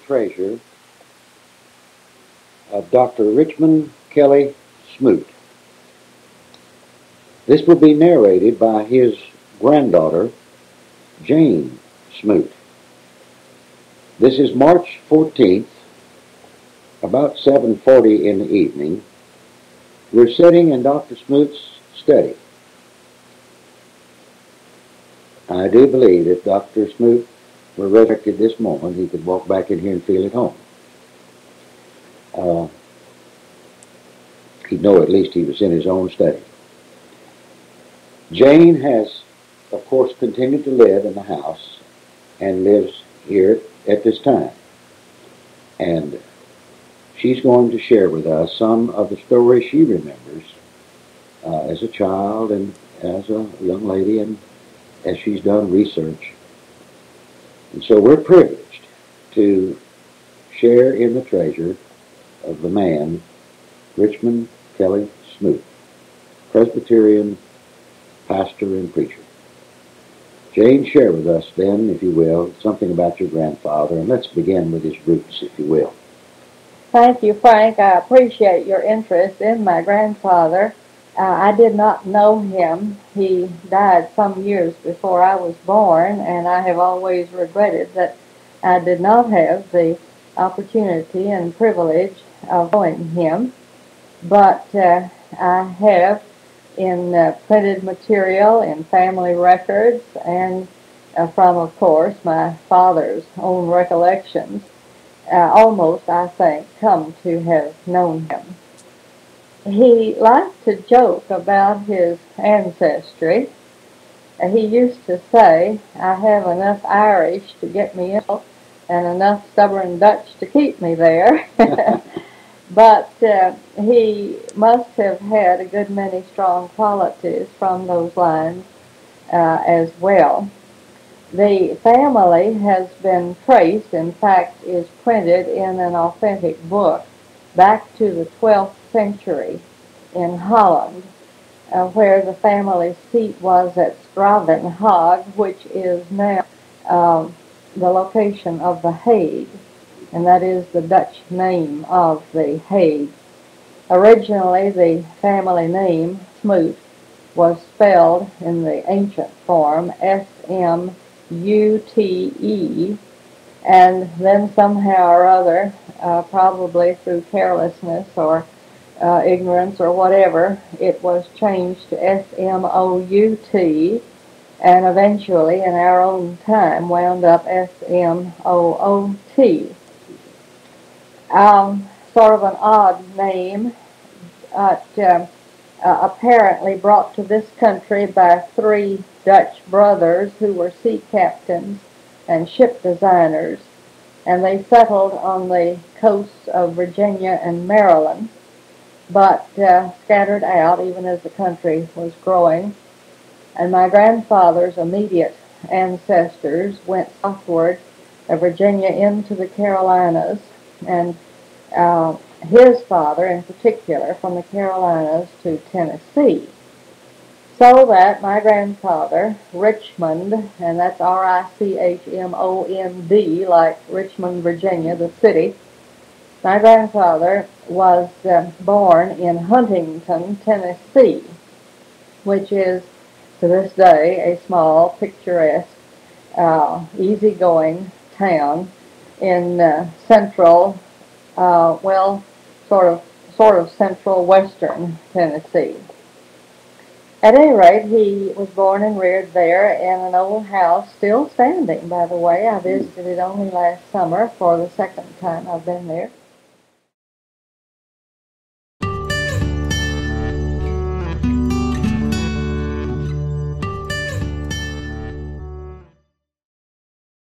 treasure of Dr. Richmond Kelly Smoot. This will be narrated by his granddaughter, Jane Smoot. This is March 14th, about 7:40 in the evening. We're sitting in Dr. Smoot's study. I do believe if Dr. Smoot were resurrected this moment, he could walk back in here and feel at home. He'd know at least he was in his own study. Jane has, of course, continued to live in the house and lives here at this time. And she's going to share with us some of the stories she remembers as a child and as a young lady and as she's done research. And so we're privileged to share in the treasure of the man, Richmond Kelly Smoot, Presbyterian pastor and preacher. Jane, share with us then, if you will, something about your grandfather, and let's begin with his roots, if you will. Thank you, Frank. I appreciate your interest in my grandfather. I did not know him. He died some years before I was born, and I have always regretted that I did not have the opportunity and privilege of knowing him. But I have, in printed material, in family records, and from, of course, my father's own recollections, almost, I think, come to have known him. He liked to joke about his ancestry. He used to say, I have enough Irish to get me out and enough stubborn Dutch to keep me there. But he must have had a good many strong qualities from those lines as well. The family has been traced, in fact, is printed in an authentic book back to the 12th century in Holland, where the family seat was at Stravenhage, which is now the location of The Hague, and that is the Dutch name of The Hague. Originally, the family name, Smoot, was spelled in the ancient form S-M-U-T-E, and then somehow or other, probably through carelessness or ignorance or whatever, it was changed to S-M-O-U-T, and eventually, in our own time, wound up S-M-O-O-T. Sort of an odd name, apparently brought to this country by 3 Dutch brothers who were sea captains and ship designers, and they settled on the coasts of Virginia and Maryland, but scattered out even as the country was growing. And my grandfather's immediate ancestors went southward of Virginia into the Carolinas, and his father in particular from the Carolinas to Tennessee. So that my grandfather, Richmond, and that's R-I-C-H-M-O-N-D, like Richmond, Virginia, the city, my grandfather was born in Huntington, Tennessee, which is to this day a small, picturesque, easygoing town in central, sort of central western Tennessee. At any rate, he was born and reared there in an old house, still standing, by the way. I visited it only last summer for the second time I've been there.